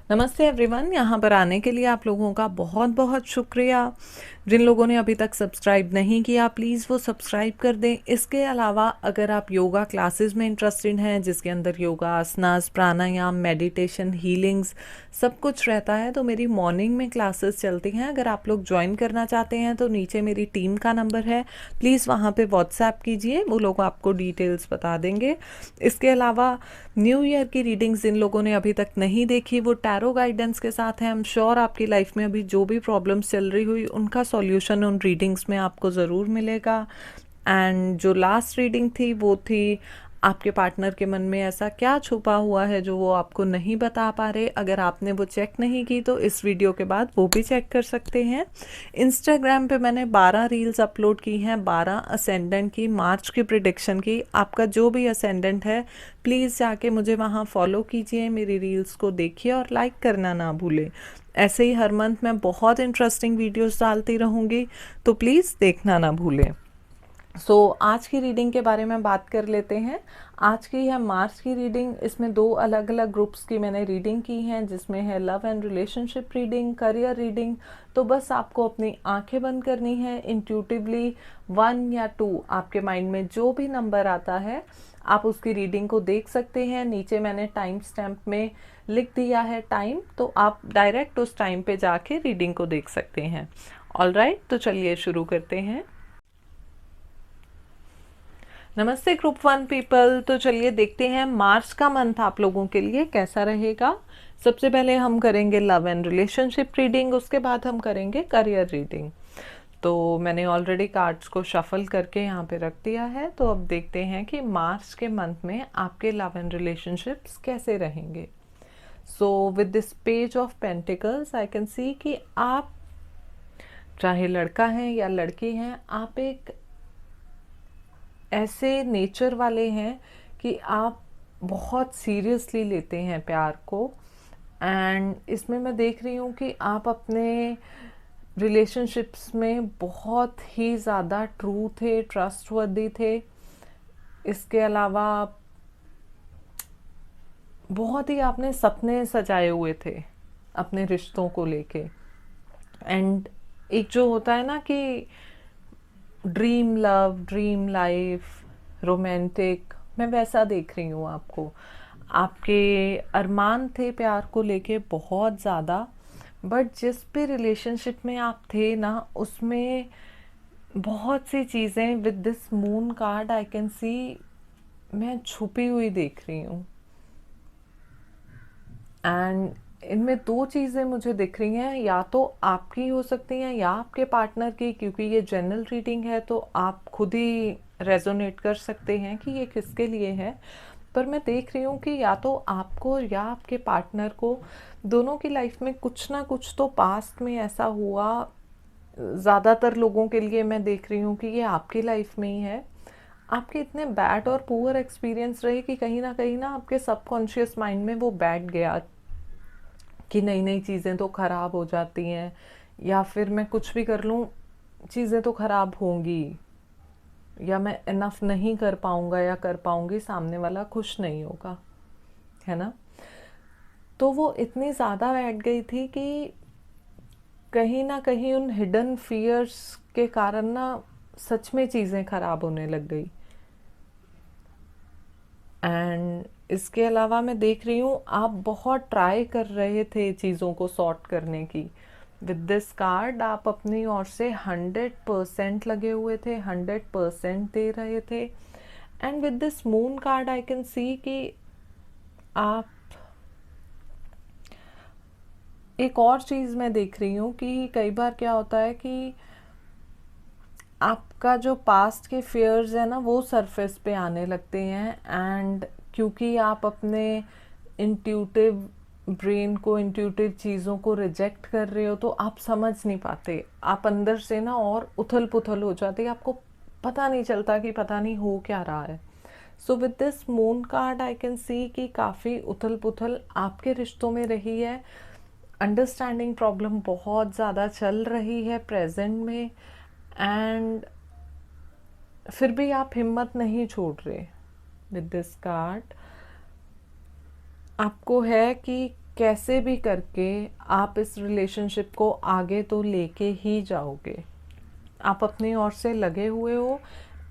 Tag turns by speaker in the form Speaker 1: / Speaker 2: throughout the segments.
Speaker 1: नमस्ते एवरीवन, यहाँ पर आने के लिए आप लोगों का बहुत बहुत शुक्रिया। जिन लोगों ने अभी तक सब्सक्राइब नहीं किया प्लीज़ वो सब्सक्राइब कर दें। इसके अलावा अगर आप योगा क्लासेस में इंटरेस्टेड हैं जिसके अंदर योगा आसनास प्राणायाम मेडिटेशन हीलिंग्स सब कुछ रहता है तो मेरी मॉर्निंग में क्लासेस चलती हैं। अगर आप लोग ज्वाइन करना चाहते हैं तो नीचे मेरी टीम का नंबर है, प्लीज़ वहाँ पे व्हाट्सएप कीजिए, वो लोग आपको डिटेल्स बता देंगे। इसके अलावा न्यू ईयर की रीडिंग्स जिन लोगों ने अभी तक नहीं देखी वो टैरो गाइडेंस के साथ है। आई एम श्योर आपकी लाइफ में अभी जो भी प्रॉब्लम्स चल रही हुई उनका सॉल्यूशन उन रीडिंग्स में आपको ज़रूर मिलेगा। एंड जो लास्ट रीडिंग थी वो थी आपके पार्टनर के मन में ऐसा क्या छुपा हुआ है जो वो आपको नहीं बता पा रहे। अगर आपने वो चेक नहीं की तो इस वीडियो के बाद वो भी चेक कर सकते हैं। इंस्टाग्राम पे मैंने 12 रील्स अपलोड की हैं, 12 असेंडेंट की मार्च की प्रिडिक्शन की। आपका जो भी असेंडेंट है प्लीज़ जाके मुझे वहाँ फॉलो कीजिए, मेरी रील्स को देखिए और लाइक करना ना भूलें। ऐसे ही हर मंथ मैं बहुत इंटरेस्टिंग वीडियोस डालती रहूँगी तो प्लीज़ देखना ना भूलें। आज की रीडिंग के बारे में बात कर लेते हैं। आज की है मार्च की रीडिंग। इसमें दो अलग अलग ग्रुप्स की मैंने रीडिंग की हैं जिसमें है love and relationship reading, career reading. तो बस आपको अपनी आंखें बंद करनी है, इंट्यूटिवली 1 या 2 आपके माइंड में जो भी नंबर आता है आप उसकी रीडिंग को देख सकते हैं। नीचे मैंने टाइम स्टैम्प में लिख दिया है टाइम, तो आप डायरेक्ट उस टाइम पे जाके रीडिंग को देख सकते हैं। ऑलराइट, तो चलिए शुरू करते हैं। नमस्ते ग्रुप 1 पीपल। तो चलिए देखते हैं मार्च का मंथ आप लोगों के लिए कैसा रहेगा। सबसे पहले हम करेंगे लव एंड रिलेशनशिप रीडिंग, उसके बाद हम करेंगे करियर रीडिंग। तो मैंने ऑलरेडी कार्ड्स को शफल करके यहाँ पे रख दिया है। तो अब देखते हैं कि मार्च के मंथ में आपके लव एंड रिलेशनशिप्स कैसे रहेंगे। So with this page of pentacles I can see कि आप चाहे लड़का हैं या लड़की हैं, आप एक ऐसे नेचर वाले हैं कि आप बहुत सीरियसली लेते हैं प्यार को। एंड इसमें मैं देख रही हूँ कि आप अपने रिलेशनशिप्स में बहुत ही ज़्यादा ट्रू थे, ट्रस्टवर्दी थे। इसके अलावा बहुत ही आपने सपने सजाए हुए थे अपने रिश्तों को लेके। एंड एक जो होता है ना कि dream love, dream life, romantic, मैं वैसा देख रही हूँ आपको। आपके अरमान थे प्यार को लेके बहुत ज़्यादा, बट जिस भी रिलेशनशिप में आप थे ना उसमें बहुत सी चीज़ें with this moon card I can सी मैं छुपी हुई देख रही हूँ। एंड इनमें दो चीज़ें मुझे दिख रही हैं, या तो आपकी हो सकती हैं या आपके पार्टनर की, क्योंकि ये जनरल रीडिंग है तो आप खुद ही रेजोनेट कर सकते हैं कि ये किसके लिए है। पर मैं देख रही हूँ कि या तो आपको या आपके पार्टनर को, दोनों की लाइफ में कुछ ना कुछ तो पास्ट में ऐसा हुआ। ज़्यादातर लोगों के लिए मैं देख रही हूँ कि ये आपकी लाइफ में ही है। आपके इतने बैड और पुअर एक्सपीरियंस रहे कि कहीं ना आपके सबकॉन्शियस माइंड में वो बैठ गया कि नई नई चीज़ें तो ख़राब हो जाती हैं, या फिर मैं कुछ भी कर लूँ चीज़ें तो ख़राब होंगी, या मैं इनफ नहीं कर पाऊँगा या कर पाऊँगी, सामने वाला खुश नहीं होगा, है ना। तो वो इतनी ज़्यादा बैठ गई थी कि कहीं ना कहीं उन हिडन फियर्स के कारण ना सच में चीज़ें ख़राब होने लग गई। एंड इसके अलावा मैं देख रही हूँ आप बहुत ट्राई कर रहे थे चीज़ों को सॉर्ट करने की। विद दिस कार्ड आप अपनी ओर से 100% लगे हुए थे, 100% दे रहे थे। And with this moon card I can see कि आप एक और चीज़ मैं देख रही हूँ कि कई बार क्या होता है कि आपका जो पास्ट के फियर्स है ना वो सरफेस पे आने लगते हैं। एंड क्योंकि आप अपने इंट्यूटिव ब्रेन को, इंट्यूटिव चीज़ों को रिजेक्ट कर रहे हो तो आप समझ नहीं पाते, आप अंदर से ना और उथल पुथल हो जाते, आपको पता नहीं चलता कि पता नहीं हो क्या रहा है। So with this moon card I can see कि काफ़ी उथल पुथल आपके रिश्तों में रही है। अंडरस्टैंडिंग प्रॉब्लम बहुत ज़्यादा चल रही है प्रेजेंट में। एंड फिर भी आप हिम्मत नहीं छोड़ रहे। विद दिस कार्ड आपको है कि कैसे भी करके आप इस रिलेशनशिप को आगे तो लेके ही जाओगे। आप अपनी ओर से लगे हुए हो,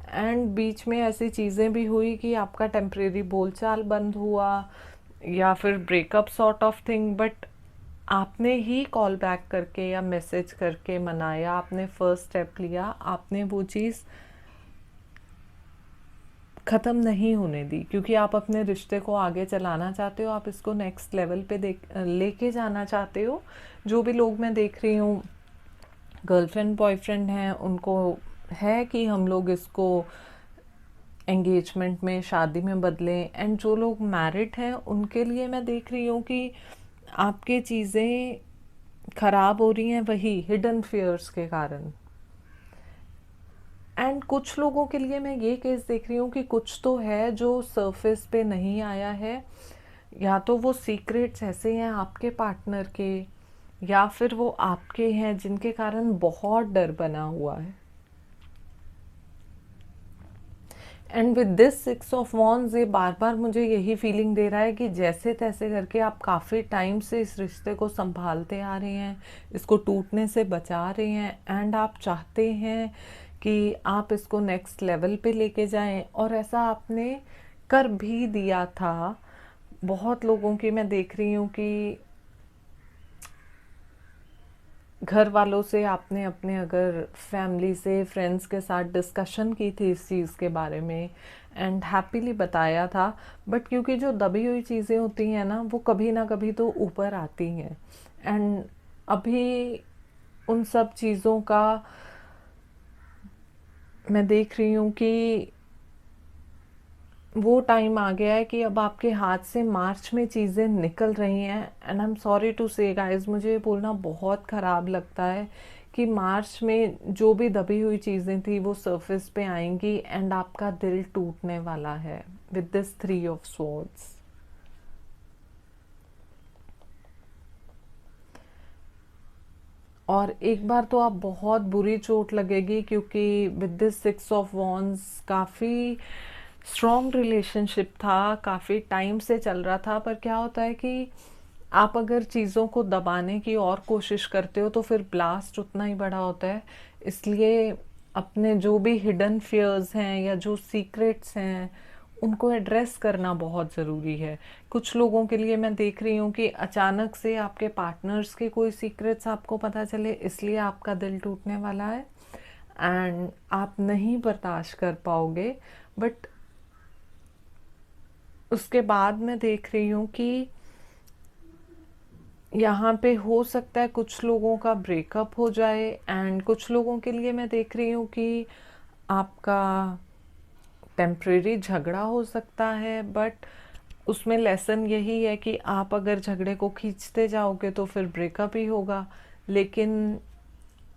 Speaker 1: एंड बीच में ऐसी चीज़ें भी हुई कि आपका टेम्परेरी बोलचाल बंद हुआ या फिर breakup sort of thing, but आपने ही कॉल बैक करके या मैसेज करके मनाया, आपने फर्स्ट स्टेप लिया, आपने वो चीज़ ख़त्म नहीं होने दी, क्योंकि आप अपने रिश्ते को आगे चलाना चाहते हो, आप इसको नेक्स्ट लेवल पे लेके जाना चाहते हो। जो भी लोग मैं देख रही हूँ गर्लफ्रेंड बॉयफ्रेंड हैं, उनको है कि हम लोग इसको एंगेजमेंट में, शादी में बदलें, एंड जो लोग मैरिड हैं उनके लिए मैं देख रही हूँ कि आपके चीज़ें ख़राब हो रही हैं वही हिडन फियर्स के कारण। एंड कुछ लोगों के लिए मैं ये केस देख रही हूँ कि कुछ तो है जो सरफेस पे नहीं आया है, या तो वो सीक्रेट्स ऐसे हैं आपके पार्टनर के, या फिर वो आपके हैं जिनके कारण बहुत डर बना हुआ है। And with this 6 of wands ये बार बार मुझे यही फीलिंग दे रहा है कि जैसे तैसे करके आप काफ़ी टाइम से इस रिश्ते को संभालते आ रहे हैं, इसको टूटने से बचा रहे हैं, एंड आप चाहते हैं कि आप इसको नेक्स्ट लेवल पे लेके जाएं, और ऐसा आपने कर भी दिया था। बहुत लोगों की मैं देख रही हूँ कि घर वालों से आपने अपने अगर फैमिली से फ्रेंड्स के साथ डिस्कशन की थी इस चीज़ के बारे में, एंड हैप्पीली बताया था, बट क्योंकि जो दबी हुई चीज़ें होती हैं ना कभी ना कभी तो ऊपर आती हैं, एंड अभी उन सब चीज़ों का मैं देख रही हूँ कि वो टाइम आ गया है कि अब आपके हाथ से मार्च में चीज़ें निकल रही हैं, and I am sorry to say guys, मुझे ये बोलना बहुत ख़राब लगता है कि मार्च में जो भी दबी हुई चीज़ें थी वो सरफेस पे आएंगी, एंड आपका दिल टूटने वाला है विद दिस 3 ऑफ स्वॉर्ड्स। और एक बार तो आप बहुत बुरी चोट लगेगी, क्योंकि विद दिस 6 ऑफ वॉन्ड्स काफ़ी स्ट्रॉन्ग रिलेशनशिप था, काफ़ी टाइम से चल रहा था, पर क्या होता है कि आप अगर चीज़ों को दबाने की और कोशिश करते हो तो फिर ब्लास्ट उतना ही बड़ा होता है। इसलिए अपने जो भी हिडन फियर्स हैं या जो सीक्रेट्स हैं उनको एड्रेस करना बहुत ज़रूरी है। कुछ लोगों के लिए मैं देख रही हूँ कि अचानक से आपके पार्टनर्स के कोई सीक्रेट्स आपको पता चले, इसलिए आपका दिल टूटने वाला है, एंड आप नहीं बर्दाश्त कर पाओगे। बट उसके बाद मैं देख रही हूँ कि यहाँ पे हो सकता है कुछ लोगों का ब्रेकअप हो जाए, एंड कुछ लोगों के लिए मैं देख रही हूँ कि आपका टेम्परेरी झगड़ा हो सकता है, बट उसमें लेसन यही है कि आप अगर झगड़े को खींचते जाओगे तो फिर ब्रेकअप ही होगा, लेकिन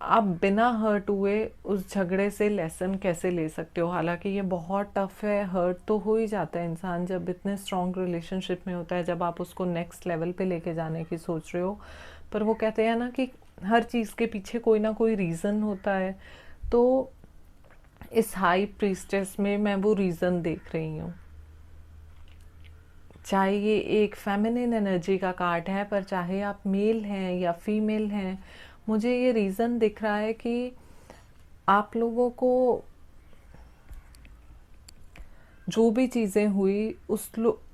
Speaker 1: आप बिना हर्ट हुए उस झगड़े से लेसन कैसे ले सकते हो। हालांकि ये बहुत टफ है, हर्ट तो हो ही जाता है इंसान जब इतने स्ट्रॉन्ग रिलेशनशिप में होता है, जब आप उसको नेक्स्ट लेवल पे लेके जाने की सोच रहे हो। पर वो कहते हैं ना कि हर चीज़ के पीछे कोई ना कोई रीज़न होता है, तो इस हाई प्रीस्टेस में मैं वो रीज़न देख रही हूँ। चाहे ये एक फेमिनिन एनर्जी का कार्ड है, पर चाहे आप मेल हैं या फीमेल हैं, मुझे ये रीज़न दिख रहा है कि आप लोगों को जो भी चीज़ें हुई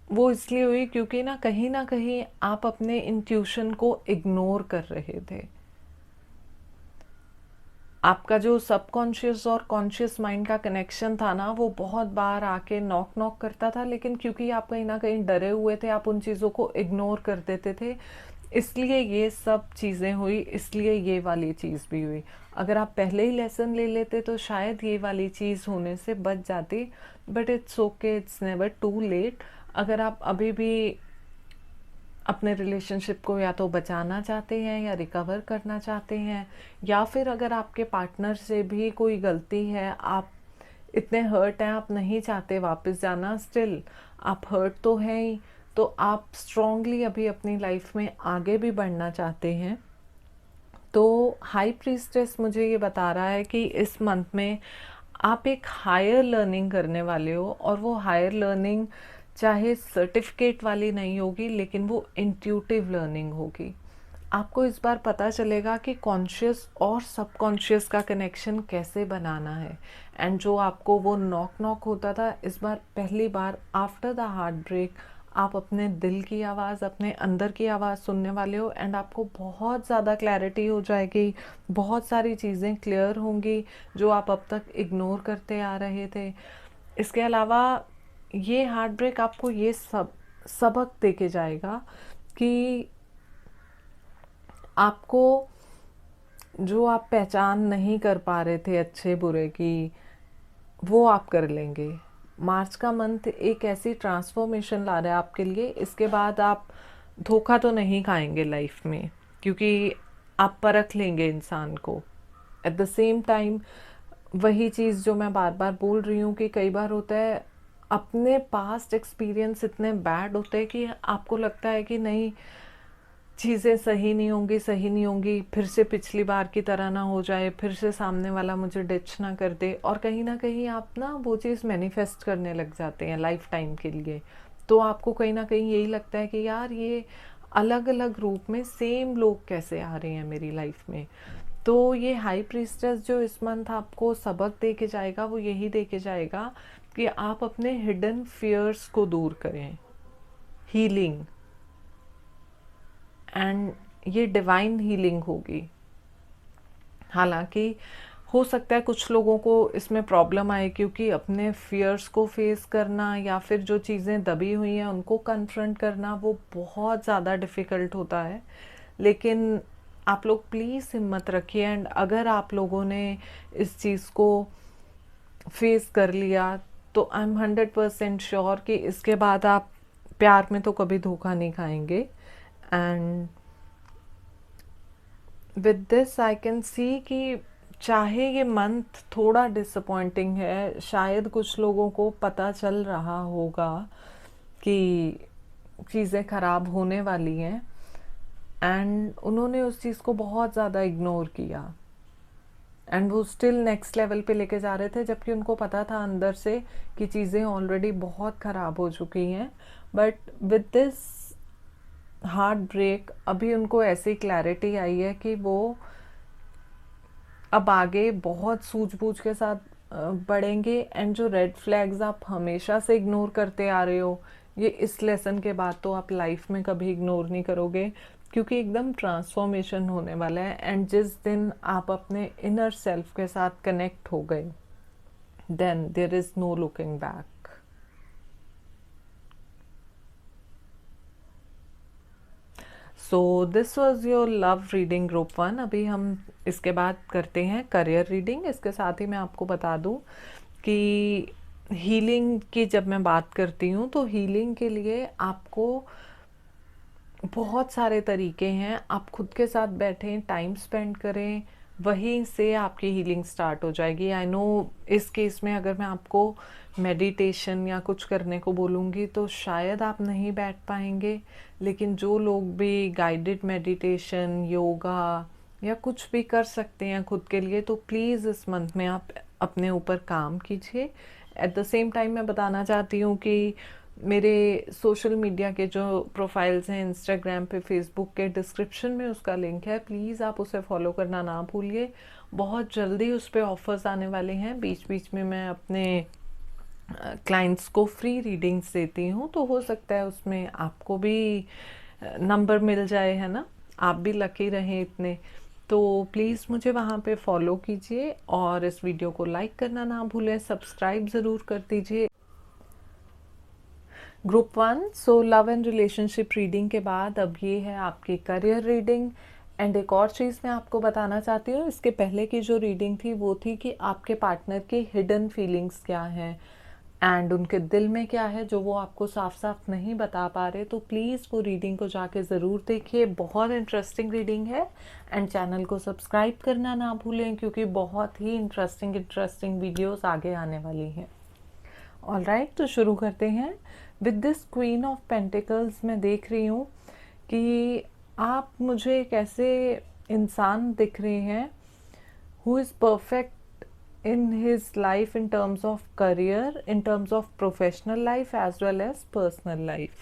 Speaker 1: वो इसलिए हुई क्योंकि ना कहीं आप अपने इंट्यूशन को इग्नोर कर रहे थे। आपका जो सबकॉन्शियस और कॉन्शियस माइंड का कनेक्शन था ना, वो बहुत बार आके नॉक नॉक करता था, लेकिन क्योंकि आप कहीं ना कहीं डरे हुए थे, आप उन चीज़ों को इग्नोर कर देते थे, इसलिए ये सब चीज़ें हुई, इसलिए ये वाली चीज़ भी हुई। अगर आप पहले ही लेसन ले लेते तो शायद ये वाली चीज़ होने से बच जाती, but it's okay, it's never too late. अगर आप अभी भी अपने रिलेशनशिप को या तो बचाना चाहते हैं या रिकवर करना चाहते हैं, या फिर अगर आपके पार्टनर से भी कोई गलती है, आप इतने हर्ट हैं, आप नहीं चाहते वापस जाना, स्टिल आप हर्ट तो हैं ही, तो आप स्ट्रांगली अभी अपनी लाइफ में आगे भी बढ़ना चाहते हैं, तो हाई प्रीस्टेस मुझे ये बता रहा है कि इस मंथ में आप एक हायर लर्निंग करने वाले हो, और वो हायर लर्निंग चाहे सर्टिफिकेट वाली नहीं होगी, लेकिन वो इंट्यूटिव लर्निंग होगी। आपको इस बार पता चलेगा कि कॉन्शियस और सबकॉन्शियस का कनेक्शन कैसे बनाना है। एंड जो आपको वो नॉक नॉक होता था, इस बार पहली बार आफ्टर द हार्ट ब्रेक आप अपने दिल की आवाज़, अपने अंदर की आवाज़ सुनने वाले हो। एंड आपको बहुत ज़्यादा क्लैरिटी हो जाएगी, बहुत सारी चीज़ें क्लियर होंगी जो आप अब तक इग्नोर करते आ रहे थे। इसके अलावा ये हार्ट ब्रेक आपको ये सबक दे के जाएगा कि आपको जो आप पहचान नहीं कर पा रहे थे अच्छे बुरे की, वो आप कर लेंगे। मार्च का मंथ एक ऐसी ट्रांसफॉर्मेशन ला रहा है आपके लिए। इसके बाद आप धोखा तो नहीं खाएंगे लाइफ में, क्योंकि आप परख लेंगे इंसान को। एट द सेम टाइम वही चीज़ जो मैं बार बार बोल रही हूँ कि कई बार होता है अपने पास्ट एक्सपीरियंस इतने बैड होते हैं कि आपको लगता है कि नहीं, चीज़ें सही नहीं होंगी, सही नहीं होंगी, फिर से पिछली बार की तरह ना हो जाए, फिर से सामने वाला मुझे डिच ना कर दे। और कहीं ना कहीं आप ना वो चीज़ मैनिफेस्ट करने लग जाते हैं लाइफ टाइम के लिए। तो आपको कहीं ना कहीं यही लगता है कि यार ये अलग अलग रूप में सेम लोग कैसे आ रहे हैं मेरी लाइफ में। तो ये हाई प्रीस्टेस जो इस मंथ आपको सबक दे के जाएगा, वो यही दे के जाएगा कि आप अपने हिडन फियर्स को दूर करें। हीलिंग, एंड ये डिवाइन हीलिंग होगी। हालांकि हो सकता है कुछ लोगों को इसमें प्रॉब्लम आए, क्योंकि अपने फियर्स को फेस करना या फिर जो चीज़ें दबी हुई हैं उनको कन्फ्रंट करना वो बहुत ज़्यादा डिफ़िकल्ट होता है। लेकिन आप लोग प्लीज़ हिम्मत रखिए। एंड अगर आप लोगों ने इस चीज़ को फेस कर लिया तो आई एम 100% श्योर कि इसके बाद आप प्यार में तो कभी धोखा नहीं खाएंगे। And with this I can see कि चाहे ये मंथ थोड़ा डिसअपॉइंटिंग है, शायद कुछ लोगों को पता चल रहा होगा कि चीज़ें ख़राब होने वाली हैं, एंड उन्होंने उस चीज़ को बहुत ज़्यादा इग्नोर किया। एंड वो स्टिल नेक्स्ट लेवल पे लेके जा रहे थे, जबकि उनको पता था अंदर से कि चीज़ें ऑलरेडी बहुत ख़राब हो चुकी हैं। But with this heart break अभी उनको ऐसी क्लैरिटी आई है कि वो अब आगे बहुत सूझबूझ के साथ बढ़ेंगे। एंड जो रेड फ्लैग्स आप हमेशा से इग्नोर करते आ रहे हो, ये इस लेसन के बाद तो आप लाइफ में कभी इग्नोर नहीं करोगे, क्योंकि एकदम ट्रांसफॉर्मेशन होने वाला है। एंड जिस दिन आप अपने इनर सेल्फ के साथ कनेक्ट हो गए, then there is no looking back. So this was your love reading group 1। अभी हम इसके बाद करते हैं करियर रीडिंग। इसके साथ ही मैं आपको बता दूं कि हीलिंग की जब मैं बात करती हूँ तो हीलिंग के लिए आपको बहुत सारे तरीके हैं। आप खुद के साथ बैठें, टाइम स्पेंड करें, वहीं से आपकी हीलिंग स्टार्ट हो जाएगी। आई नो इस केस में अगर मैं आपको मेडिटेशन या कुछ करने को बोलूँगी तो शायद आप नहीं बैठ पाएंगे, लेकिन जो लोग भी गाइडेड मेडिटेशन, योगा या कुछ भी कर सकते हैं खुद के लिए, तो प्लीज़ इस मंथ में आप अपने ऊपर काम कीजिए। एट द सेम टाइम मैं बताना चाहती हूँ कि मेरे सोशल मीडिया के जो प्रोफाइल्स हैं इंस्टाग्राम पे, फेसबुक के डिस्क्रिप्शन में उसका लिंक है, प्लीज़ आप उसे फॉलो करना ना भूलिए। बहुत जल्दी उस पर ऑफर्स आने वाले हैं। बीच बीच में मैं अपने क्लाइंट्स को फ्री रीडिंग्स देती हूँ, तो हो सकता है उसमें आपको भी नंबर मिल जाए, है ना, आप भी लकी रहें इतने। तो प्लीज़ मुझे वहाँ पे फॉलो कीजिए और इस वीडियो को लाइक करना ना भूलें, सब्सक्राइब ज़रूर कर दीजिए। Group 1 so love and relationship reading के बाद अब ये है आपकी करियर रीडिंग। एंड एक और चीज़ मैं आपको बताना चाहती हूँ, इसके पहले की जो रीडिंग थी वो थी कि आपके पार्टनर की हिडन फीलिंग्स क्या हैं एंड उनके दिल में क्या है जो वो आपको साफ साफ नहीं बता पा रहे। तो प्लीज़ वो रीडिंग को जाके ज़रूर देखिए, बहुत इंटरेस्टिंग रीडिंग है। एंड चैनल को सब्सक्राइब करना ना भूलें, क्योंकि बहुत ही इंटरेस्टिंग वीडियोस आगे आने वाली हैं। ऑलराइट, तो शुरू करते हैं। With this queen of pentacles मैं देख रही हूँ कि आप मुझे एक ऐसे इंसान दिख रहे हैं who is perfect in his life in terms of career, in terms of professional life as well as personal life.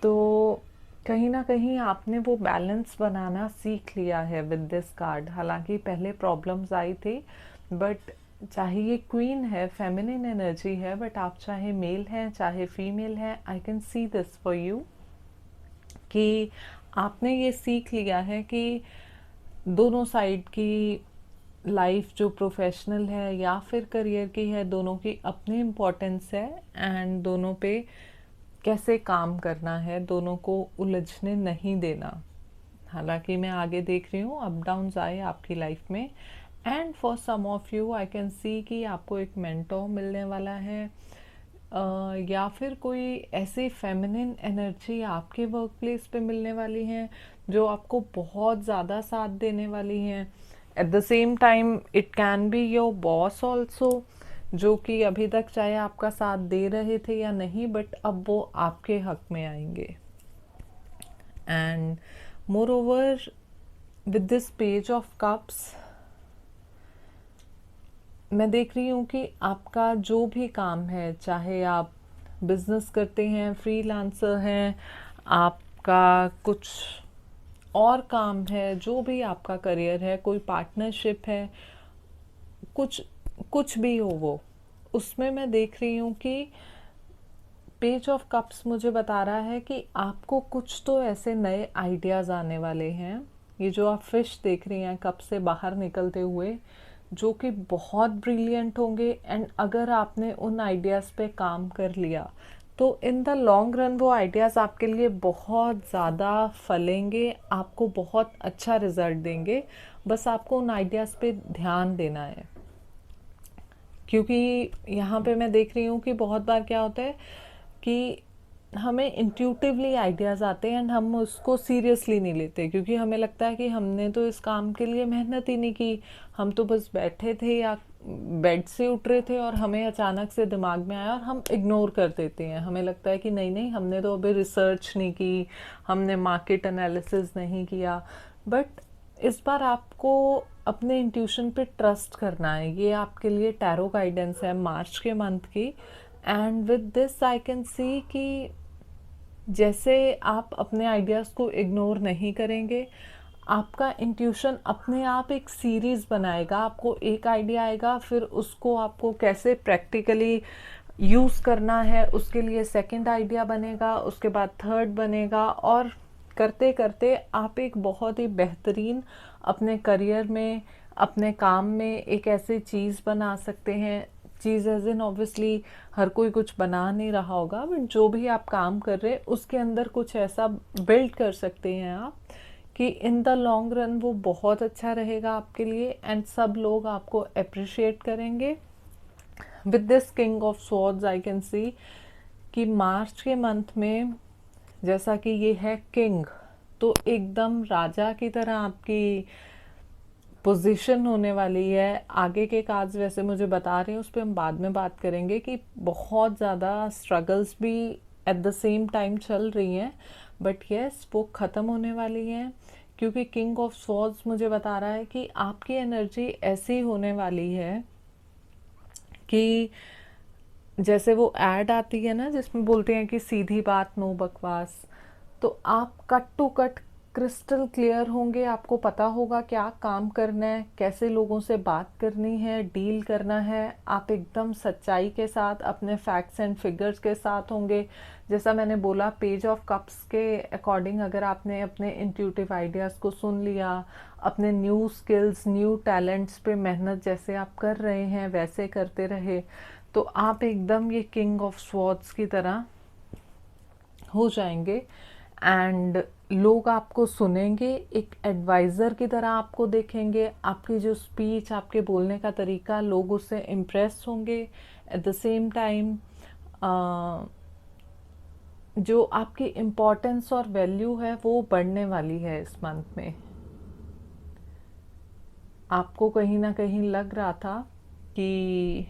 Speaker 1: तो कहीं ना कहीं आपने वो बैलेंस बनाना सीख लिया है विद दिस कार्ड। हालांकि पहले प्रॉब्लम्स आई थी, बट चाहे ये क्वीन है, फेमिनिन एनर्जी है, बट आप चाहे मेल हैं चाहे फीमेल हैं, आई can see this for you कि आपने ये सीख लिया है कि दोनों साइड की लाइफ जो प्रोफेशनल है या फिर करियर की है, दोनों की अपनी इम्पोर्टेंस है एंड दोनों पे कैसे काम करना है, दोनों को उलझने नहीं देना। हालांकि मैं आगे देख रही हूँ अप डाउन्स आए आपकी लाइफ में, and for some of you I can see कि आपको एक मेंटोर मिलने वाला है, या फिर कोई ऐसी फेमिनिन एनर्जी आपके वर्क प्लेस पे मिलने वाली है जो आपको बहुत ज़्यादा साथ देने वाली हैं। At the same time it can be your boss also, जो कि अभी तक चाहे आपका साथ दे रहे थे या नहीं, बट अब वो आपके हक में आएंगे। And more over with this page of cups, मैं देख रही हूँ कि आपका जो भी काम है, चाहे आप बिजनेस करते हैं, फ्रीलांसर हैं, आपका कुछ और काम है, जो भी आपका करियर है, कोई पार्टनरशिप है, कुछ भी हो वो, उसमें मैं देख रही हूँ कि पेज ऑफ कप्स मुझे बता रहा है कि आपको कुछ तो ऐसे नए आइडियाज़ आने वाले हैं। ये जो आप फिश देख रही हैं कप से बाहर निकलते हुए, जो कि बहुत ब्रिलियंट होंगे, एंड अगर आपने उन आइडियाज़ पे काम कर लिया तो इन द लॉन्ग रन वो आइडियाज़ आपके लिए बहुत ज़्यादा फलेंगे, आपको बहुत अच्छा रिजल्ट देंगे। बस आपको उन आइडियाज़ पे ध्यान देना है, क्योंकि यहाँ पे मैं देख रही हूँ कि बहुत बार क्या होता है कि हमें इंट्यूटिवली आइडियाज़ आते हैं एंड हम उसको सीरियसली नहीं लेते, क्योंकि हमें लगता है कि हमने तो इस काम के लिए मेहनत ही नहीं की, हम तो बस बैठे थे या बेड से उठ रहे थे और हमें अचानक से दिमाग में आया और हम इग्नोर कर देते हैं। हमें लगता है कि नहीं नहीं, हमने तो अभी रिसर्च नहीं की, हमने मार्केट एनालिसिस नहीं किया। बट इस बार आपको अपने इंट्यूशन पे ट्रस्ट करना है। ये आपके लिए टैरो गाइडेंस है मार्च के मंथ की, and with this I can see कि जैसे आप अपने आइडियाज़ को इग्नोर नहीं करेंगे, आपका इंट्यूशन अपने आप एक सीरीज़ बनाएगा। आपको एक आइडिया आएगा, फिर उसको आपको कैसे प्रैक्टिकली यूज़ करना है उसके लिए सेकंड आइडिया बनेगा, उसके बाद थर्ड बनेगा, और करते करते आप एक बहुत ही बेहतरीन अपने करियर में, अपने काम में एक ऐसी चीज़ बना सकते हैं। चीज़ एज इन ऑब्वियसली हर कोई कुछ बना नहीं रहा होगा, बट जो भी आप काम कर रहे हैं उसके अंदर कुछ ऐसा बिल्ड कर सकते हैं आप कि इन द लॉन्ग रन वो बहुत अच्छा रहेगा आपके लिए, एंड सब लोग आपको अप्रिशिएट करेंगे। With this king of swords I can see कि मार्च के मंथ में, जैसा कि ये है किंग, तो एकदम राजा की तरह आपकी पोजीशन होने वाली है। आगे के कार्ड्स वैसे मुझे बता रहे हैं, उस पर हम बाद में बात करेंगे कि बहुत ज़्यादा स्ट्रगल्स भी एट द सेम टाइम चल रही हैं, बट यस वो ख़त्म होने वाली हैं, क्योंकि किंग ऑफ स्वॉर्ड्स मुझे बता रहा है कि आपकी एनर्जी ऐसी होने वाली है कि जैसे वो ऐड आती है ना जिसमें बोलते हैं कि सीधी बात नो बकवास, तो आप cut to cut crystal clear होंगे। आपको पता होगा क्या काम करना है, कैसे लोगों से बात करनी है, डील करना है। आप एकदम सच्चाई के साथ अपने फैक्ट्स एंड फिगर्स के साथ होंगे। जैसा मैंने बोला पेज ऑफ कप्स के अकॉर्डिंग, अगर आपने अपने इंट्यूटिव आइडियाज़ को सुन लिया, अपने न्यू स्किल्स न्यू टैलेंट्स पे मेहनत जैसे आप कर रहे हैं वैसे करते रहे, तो आप एकदम ये किंग ऑफ स्वॉर्ड्स की तरह हो जाएंगे, एंड लोग आपको सुनेंगे, एक एडवाइज़र की तरह आपको देखेंगे। आपकी जो स्पीच, आपके बोलने का तरीका, लोग उससे इम्प्रेस होंगे। एट द सेम टाइम जो आपकी इम्पोर्टेंस और वैल्यू है वो बढ़ने वाली है इस मंथ में। आपको कहीं ना कहीं लग रहा था कि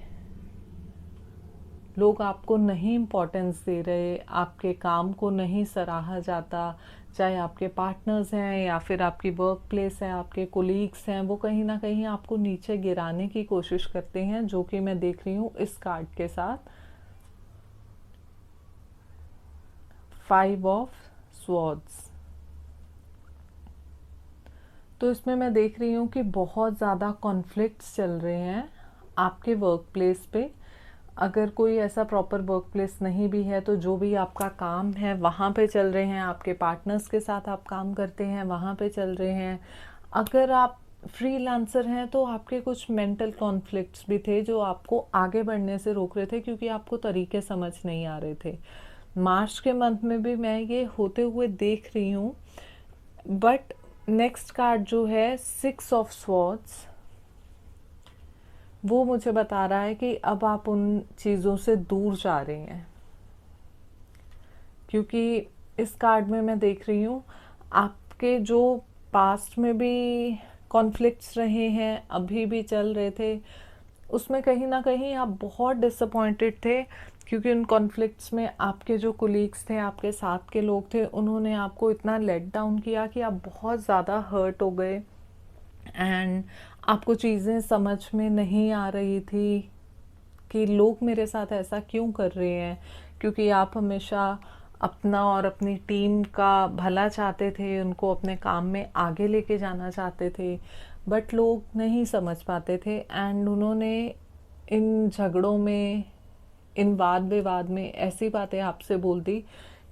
Speaker 1: लोग आपको नहीं इम्पोर्टेंस दे रहे, आपके काम को नहीं सराहा जाता, चाहे आपके पार्टनर्स हैं या फिर आपकी वर्क प्लेस है, आपके कोलीग्स हैं, वो कहीं ना कहीं आपको नीचे गिराने की कोशिश करते हैं, जो कि मैं देख रही हूँ इस कार्ड के साथ। 5 ऑफ स्वॉर्ड्स। तो इसमें मैं देख रही हूँ कि बहुत ज़्यादा कॉन्फ्लिक्ट्स चल रहे हैं आपके वर्क प्लेस पे। अगर कोई ऐसा प्रॉपर वर्क प्लेस नहीं भी है तो जो भी आपका काम है वहाँ पे चल रहे हैं, आपके पार्टनर्स के साथ आप काम करते हैं वहाँ पे चल रहे हैं। अगर आप फ्रीलांसर हैं तो आपके कुछ मेंटल कॉन्फ्लिक्ट्स भी थे जो आपको आगे बढ़ने से रोक रहे थे, क्योंकि आपको तरीके समझ नहीं आ रहे थे। मार्च के मंथ में भी मैं ये होते हुए देख रही हूँ। बट नेक्स्ट कार्ड जो है 6 ऑफ स्वॉर्ड्स, वो मुझे बता रहा है कि अब आप उन चीज़ों से दूर जा रहे हैं, क्योंकि इस कार्ड में मैं देख रही हूँ आपके जो पास्ट में भी कॉन्फ्लिक्ट्स रहे हैं, अभी भी चल रहे थे, उसमें कहीं ना कहीं आप बहुत डिसअपॉइंटेड थे, क्योंकि उन कॉन्फ्लिक्ट्स में आपके जो कोलीग्स थे, आपके साथ के लोग थे, उन्होंने आपको इतना लेट डाउन किया कि आप बहुत ज़्यादा हर्ट हो गए। एंड आपको चीज़ें समझ में नहीं आ रही थी कि लोग मेरे साथ ऐसा क्यों कर रहे हैं, क्योंकि आप हमेशा अपना और अपनी टीम का भला चाहते थे, उनको अपने काम में आगे लेके जाना चाहते थे, बट लोग नहीं समझ पाते थे। एंड उन्होंने इन झगड़ों में, इन वाद विवाद में ऐसी बातें आपसे बोल दी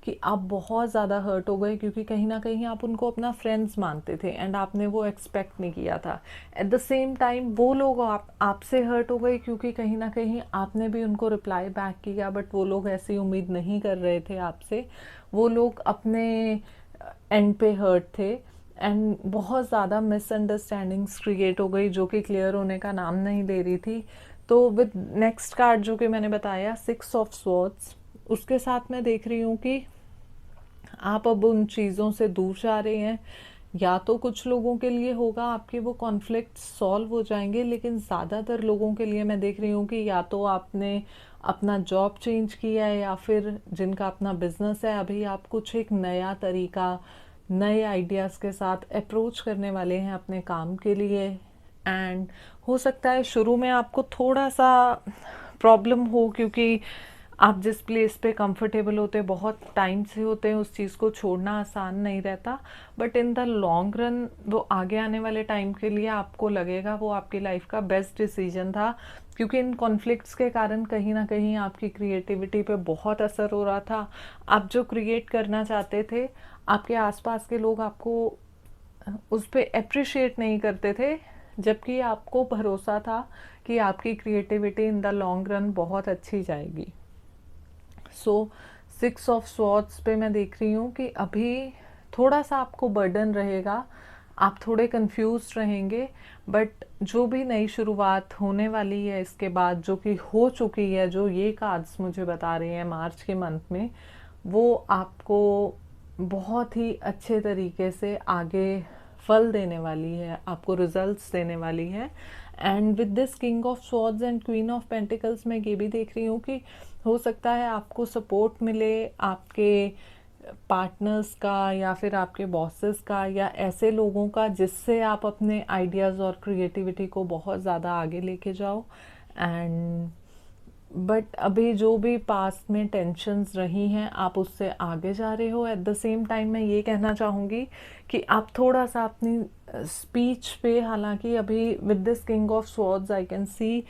Speaker 1: कि आप बहुत ज़्यादा हर्ट हो गए, क्योंकि कहीं ना कहीं आप उनको अपना फ्रेंड्स मानते थे एंड आपने वो एक्सपेक्ट नहीं किया था। एट द सेम टाइम वो लोग आपसे हर्ट हो गए, क्योंकि कहीं ना कहीं आपने भी उनको रिप्लाई बैक किया, बट वो लोग ऐसी उम्मीद नहीं कर रहे थे आपसे। वो लोग अपने एंड पे हर्ट थे एंड बहुत ज़्यादा मिसअंडरस्टैंडिंग्स क्रिएट हो गई, जो कि क्लियर होने का नाम नहीं ले रही थी। तो विद नेक्स्ट कार्ड जो कि मैंने बताया 6 ऑफ स्वॉर्ड्स, उसके साथ मैं देख रही हूँ कि आप अब उन चीज़ों से दूर जा रहे हैं। या तो कुछ लोगों के लिए होगा आपके वो कॉन्फ्लिक्ट सॉल्व हो जाएंगे, लेकिन ज़्यादातर लोगों के लिए मैं देख रही हूँ कि या तो आपने अपना जॉब चेंज किया है, या फिर जिनका अपना बिजनेस है, अभी आप कुछ एक नया तरीका, नए आइडियाज़ के साथ अप्रोच करने वाले हैं अपने काम के लिए। एंड हो सकता है शुरू में आपको थोड़ा सा प्रॉब्लम हो, क्योंकि आप जिस प्लेस पे कंफर्टेबल होते हैं, बहुत टाइम से होते हैं, उस चीज़ को छोड़ना आसान नहीं रहता। But in the long run वो आगे आने वाले टाइम के लिए आपको लगेगा वो आपकी लाइफ का बेस्ट डिसीजन था, क्योंकि इन कॉन्फ्लिक्ट्स के कारण कहीं ना कहीं आपकी क्रिएटिविटी पे बहुत असर हो रहा था। आप जो क्रिएट करना चाहते थे, आपके आसपास के लोग आपको उस पर अप्रिशिएट नहीं करते थे, जबकि आपको भरोसा था कि आपकी creativity in the long run बहुत अच्छी जाएगी। सो 6 ऑफ स्वॉर्ड्स पे मैं देख रही हूँ कि अभी थोड़ा सा आपको बर्डन रहेगा, आप थोड़े कंफ्यूज रहेंगे, बट जो भी नई शुरुआत होने वाली है इसके बाद, जो कि हो चुकी है, जो ये कार्ड्स मुझे बता रहे हैं मार्च के मंथ में, वो आपको बहुत ही अच्छे तरीके से आगे फल देने वाली है, आपको रिजल्ट्स देने वाली है। And with this king of swords and queen of pentacles मैं ये भी देख रही हूँ कि हो सकता है आपको सपोर्ट मिले आपके पार्टनर्स का, या फिर आपके बॉसेस का, या ऐसे लोगों का जिससे आप अपने आइडियाज़ और क्रिएटिविटी को बहुत ज़्यादा आगे लेके जाओ। एंड बट अभी जो भी पास्ट में टेंशन्स रही हैं, आप उससे आगे जा रहे हो। एट द सेम टाइम मैं ये कहना चाहूँगी कि आप थोड़ा सा अपनी स्पीच पे, हालांकि अभी with this king of swords I can see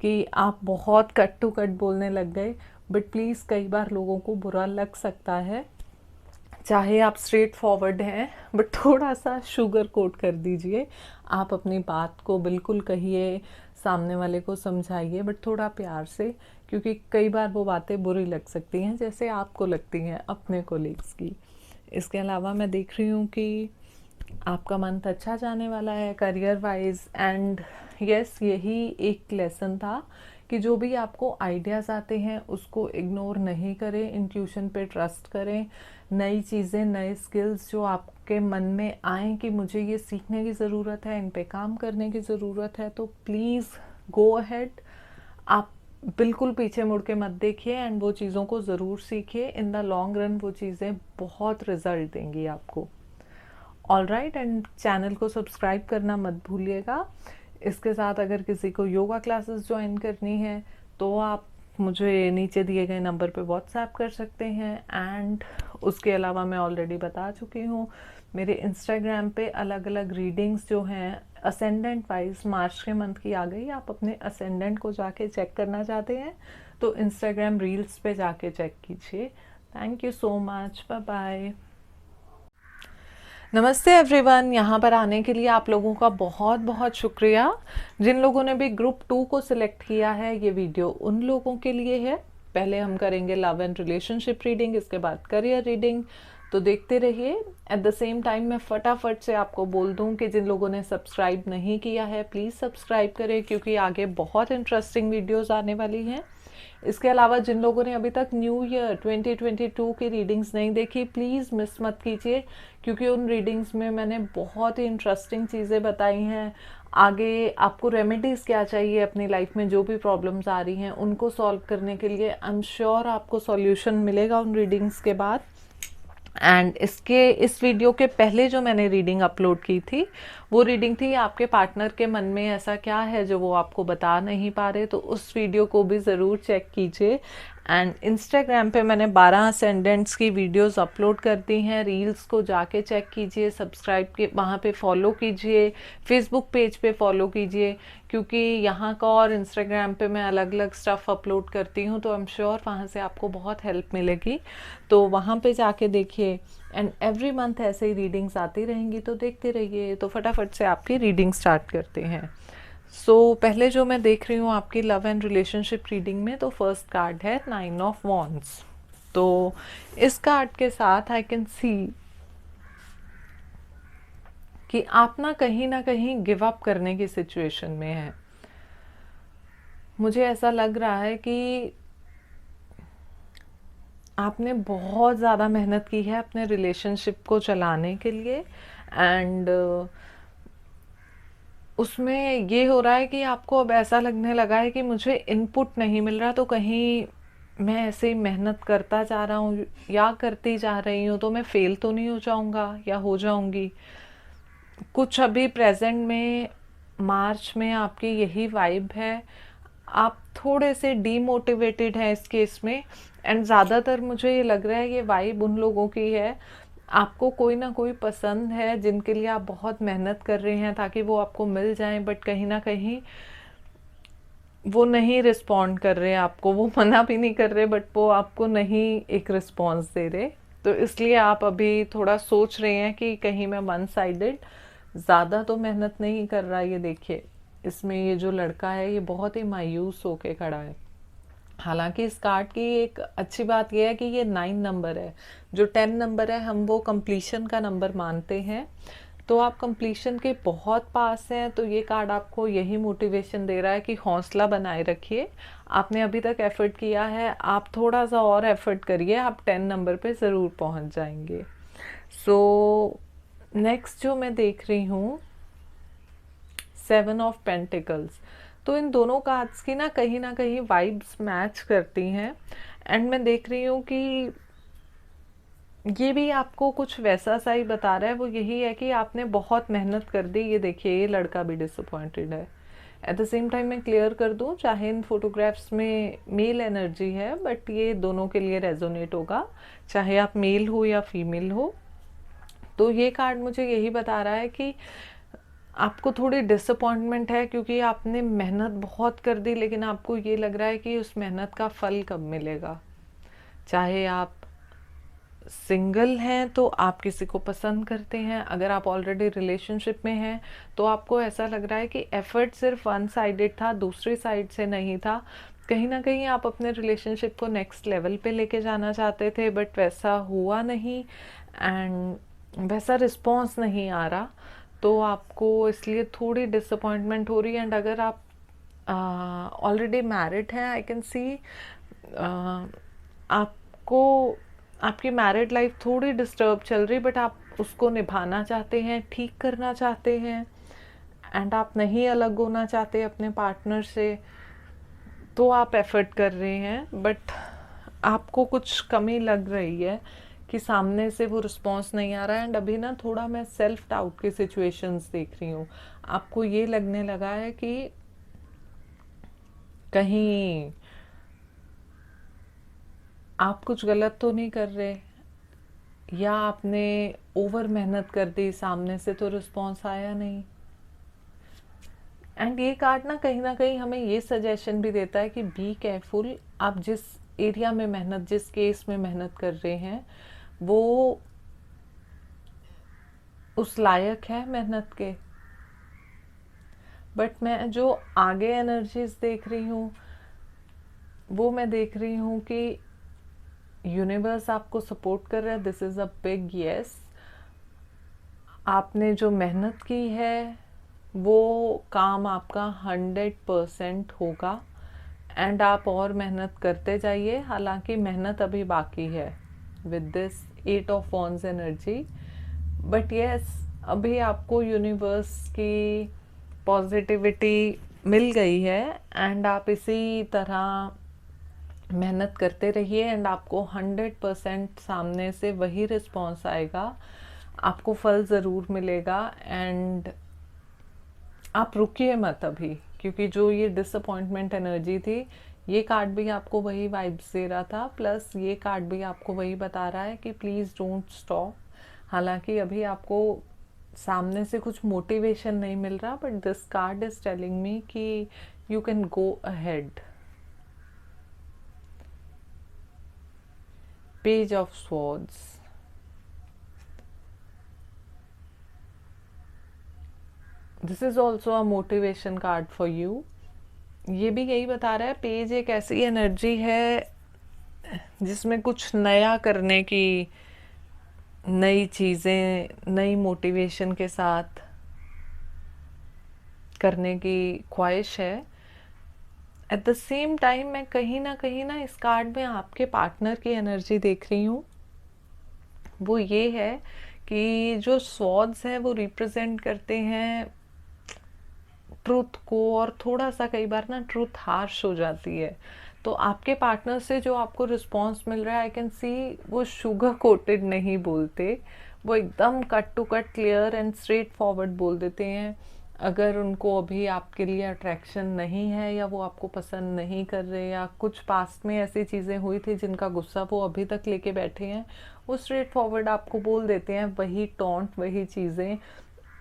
Speaker 1: कि आप बहुत कट टू कट बोलने लग गए, बट प्लीज़ कई बार लोगों को बुरा लग सकता है, चाहे आप स्ट्रेट फॉरवर्ड हैं, बट थोड़ा सा शुगर कोट कर दीजिए। आप अपनी बात को बिल्कुल कहिए, सामने वाले को समझाइए, बट थोड़ा प्यार से, क्योंकि कई बार वो बातें बुरी लग सकती हैं जैसे आपको लगती हैं अपने कोलीग्स की। इसके अलावा मैं देख रही हूँ कि आपका मंथ अच्छा जाने वाला है करियर वाइज। एंड यस, यही एक लेसन था कि जो भी आपको आइडियाज़ आते हैं उसको इग्नोर नहीं करें, इंट्यूशन पे ट्रस्ट करें। नई चीज़ें, नए स्किल्स जो आपके मन में आए कि मुझे ये सीखने की ज़रूरत है, इन पे काम करने की ज़रूरत है, तो प्लीज़ गो अहेड। आप बिल्कुल पीछे मुड़ के मत देखिए एंड वो चीज़ों को ज़रूर सीखिए। इन द लॉन्ग रन वो चीज़ें बहुत रिजल्ट देंगी आपको। ऑलराइट, एंड चैनल को सब्सक्राइब करना मत भूलिएगा। इसके साथ अगर किसी को योगा क्लासेस ज्वाइन करनी है तो आप मुझे नीचे दिए गए नंबर पे व्हाट्सएप कर सकते हैं। एंड उसके अलावा मैं ऑलरेडी बता चुकी हूँ, मेरे इंस्टाग्राम पे अलग अलग रीडिंग्स जो हैं असेंडेंट वाइज मार्च के मंथ की आ गई। आप अपने असेंडेंट को जाके चेक करना चाहते हैं तो इंस्टाग्राम रील्स पे जाके चेक कीजिए। Thank you so much, bye bye. नमस्ते एवरीवन, यहाँ पर आने के लिए आप लोगों का बहुत बहुत शुक्रिया। जिन लोगों ने भी ग्रुप 2 को सिलेक्ट किया है, ये वीडियो उन लोगों के लिए है। पहले हम करेंगे लव एंड रिलेशनशिप रीडिंग, इसके बाद करियर रीडिंग, तो देखते रहिए। एट द सेम टाइम मैं फटाफट से आपको बोल दूं कि जिन लोगों ने सब्सक्राइब नहीं किया है प्लीज़ सब्सक्राइब करें, क्योंकि आगे बहुत इंटरेस्टिंग वीडियोज़ आने वाली हैं। इसके अलावा जिन लोगों ने अभी तक न्यू ईयर 2022 की रीडिंग्स नहीं देखी, प्लीज़ मिस मत कीजिए, क्योंकि उन रीडिंग्स में मैंने बहुत ही इंटरेस्टिंग चीज़ें बताई हैं। आगे आपको रेमेडीज़ क्या चाहिए अपनी लाइफ में, जो भी प्रॉब्लम्स आ रही हैं उनको सॉल्व करने के लिए आई एम श्योर आपको सॉल्यूशन मिलेगा उन रीडिंग्स के बाद। एंड इस वीडियो के पहले जो मैंने रीडिंग अपलोड की थी वो रीडिंग थी आपके पार्टनर के मन में ऐसा क्या है जो वो आपको बता नहीं पा रहे, तो उस वीडियो को भी ज़रूर चेक कीजिए। एंड इंस्टाग्राम पे मैंने 12 असेंडेंट्स की वीडियोस अपलोड कर दी हैं, रील्स को जाके चेक कीजिए, सब्सक्राइब के वहाँ पे फॉलो कीजिए, फेसबुक पेज पे फॉलो कीजिए, क्योंकि यहाँ का और इंस्टाग्राम पे मैं अलग अलग स्टफ़ अपलोड करती हूँ, तो आई एम श्योर वहाँ से आपको बहुत हेल्प मिलेगी, तो वहाँ पे जाके देखिए। एंड एवरी मंथ ऐसे ही रीडिंग्स आती रहेंगी, तो देखते रहिए। तो फटाफट से आपकी रीडिंग स्टार्ट करते हैं। पहले जो मैं देख रही हूँ आपकी लव एंड रिलेशनशिप रीडिंग में, तो फर्स्ट कार्ड है 9 ऑफ वॉन्ड्स। तो इस कार्ड के साथ आई कैन सी कि आप ना कहीं गिव अप करने की सिचुएशन में है। मुझे ऐसा लग रहा है कि आपने बहुत ज़्यादा मेहनत की है अपने रिलेशनशिप को चलाने के लिए, एंड उसमें ये हो रहा है कि आपको अब ऐसा लगने लगा है कि मुझे इनपुट नहीं मिल रहा, तो कहीं मैं ऐसे ही मेहनत करता जा रहा हूँ या करती जा रही हूँ तो मैं फेल तो नहीं हो जाऊँगा या हो जाऊँगी। कुछ अभी प्रेजेंट में मार्च में आपकी यही वाइब है। आप थोड़े से डीमोटिवेटेड हैं इस केस में, एंड ज़्यादातर मुझे ये लग रहा है ये वाइब उन लोगों की है, आपको कोई ना कोई पसंद है जिनके लिए आप बहुत मेहनत कर रहे हैं ताकि वो आपको मिल जाएं, बट कहीं ना कहीं वो नहीं रिस्पॉन्ड कर रहे आपको, वो मना भी नहीं कर रहे बट वो आपको नहीं एक रिस्पॉन्स दे रहे। तो इसलिए आप अभी थोड़ा सोच रहे हैं कि कहीं मैं वन साइडेड ज़्यादा तो मेहनत नहीं कर रहा। ये देखिए, इसमें ये जो लड़का है ये बहुत ही मायूस होके खड़ा है। हालांकि इस कार्ड की एक अच्छी बात यह है कि ये 9 नंबर है, जो 10 नंबर है हम वो कंप्लीशन का नंबर मानते हैं, तो आप कंप्लीशन के बहुत पास हैं। तो ये कार्ड आपको यही मोटिवेशन दे रहा है कि हौसला बनाए रखिए, आपने अभी तक एफर्ट किया है, आप थोड़ा सा और एफर्ट करिए, आप 10 नंबर पे ज़रूर पहुंच जाएंगे। नेक्स्ट जो मैं देख रही हूँ 7 ऑफ पेंटिकल्स, तो इन दोनों कार्ड्स की ना कहीं वाइब्स मैच करती हैं, एंड मैं देख रही हूँ कि ये भी आपको कुछ वैसा सा ही बता रहा है। वो यही है कि आपने बहुत मेहनत कर दी। ये देखिए, ये लड़का भी डिसअपॉइंटेड है। एट द सेम टाइम मैं क्लियर कर दूं, चाहे इन फोटोग्राफ्स में मेल एनर्जी है बट ये दोनों के लिए रेजोनेट होगा, चाहे आप मेल हो या फीमेल हो। तो ये कार्ड मुझे यही बता रहा है कि आपको थोड़ी डिसअपॉइंटमेंट है, क्योंकि आपने मेहनत बहुत कर दी, लेकिन आपको ये लग रहा है कि उस मेहनत का फल कब मिलेगा। चाहे आप सिंगल हैं तो आप किसी को पसंद करते हैं, अगर आप ऑलरेडी रिलेशनशिप में हैं तो आपको ऐसा लग रहा है कि एफर्ट सिर्फ वन साइडेड था, दूसरी साइड से नहीं था। कहीं ना कहीं आप अपने रिलेशनशिप को नेक्स्ट लेवल पे लेके जाना चाहते थे बट वैसा हुआ नहीं, एंड वैसा रिस्पॉन्स नहीं आ रहा, तो आपको इसलिए थोड़ी डिसअपॉइंटमेंट हो रही है। एंड अगर आप ऑलरेडी मैरिड हैं, आई कैन सी आपको आपकी मैरिड लाइफ थोड़ी डिस्टर्ब चल रही, बट आप उसको निभाना चाहते हैं, ठीक करना चाहते हैं, एंड आप नहीं अलग होना चाहते अपने पार्टनर से। तो आप एफर्ट कर रहे हैं, बट आपको कुछ कमी लग रही है कि सामने से वो रिस्पॉन्स नहीं आ रहा है। एंड अभी ना थोड़ा मैं सेल्फ डाउट की सिचुएशंस देख रही हूँ। आपको ये लगने लगा है कि कहीं आप कुछ गलत तो नहीं कर रहे, या आपने ओवर मेहनत कर दी, सामने से तो रिस्पॉन्स आया नहीं। एंड ये कार्ड ना कहीं हमें ये सजेशन भी देता है कि बी केयरफुल। आप जिस एरिया में मेहनत, जिस केस में मेहनत कर रहे हैं, वो उस लायक है मेहनत के। बट मैं जो आगे एनर्जीज देख रही हूँ, वो मैं देख रही हूँ कि यूनिवर्स आपको सपोर्ट कर रहा है। This is a big yes. आपने जो मेहनत की है वो काम आपका 100% होगा। एंड आप और मेहनत करते जाइए, हालांकि मेहनत अभी बाकी है with this 8 of wands energy. But yes, अभी आपको यूनिवर्स की पॉजिटिविटी मिल गई है एंड आप इसी तरह मेहनत करते रहिए एंड आपको 100% सामने से वही रिस्पॉन्स आएगा, आपको फल ज़रूर मिलेगा। एंड आप रुकिए मत अभी, क्योंकि जो ये डिसअपॉइंटमेंट एनर्जी थी, ये कार्ड भी आपको वही वाइब्स दे रहा था, प्लस ये कार्ड भी आपको वही बता रहा है कि प्लीज़ डोंट स्टॉप। हालांकि अभी आपको सामने से कुछ मोटिवेशन नहीं मिल रहा, but this card is telling me कि you can go ahead. Page of swords, this is also a motivation card for you. ये भी यही बता रहा है, पेज एक ऐसी एनर्जी है जिसमें कुछ नया करने की, नई चीज़ें, नई मोटिवेशन के साथ करने की ख्वाहिश है। एट द सेम टाइम मैं कहीं ना इस कार्ड में आपके पार्टनर की एनर्जी देख रही हूँ। वो ये है कि जो स्वॉर्ड्स हैं वो रिप्रेजेंट करते हैं ट्रूथ को, और थोड़ा सा कई बार ना ट्रूथ हार्श हो जाती है। तो आपके पार्टनर से जो आपको रिस्पॉन्स मिल रहा है, आई कैन सी वो शुगर कोटेड नहीं बोलते, वो एकदम cut to cut, clear and straightforward बोल देते हैं। अगर उनको अभी आपके लिए अट्रैक्शन नहीं है, या वो आपको पसंद नहीं कर रहे, या कुछ पास्ट में ऐसी चीज़ें हुई थी जिनका गुस्सा वो अभी तक लेके बैठे हैं, वो स्ट्रेट फॉरवर्ड आपको बोल देते हैं वही टॉन्ट, वही चीज़ें।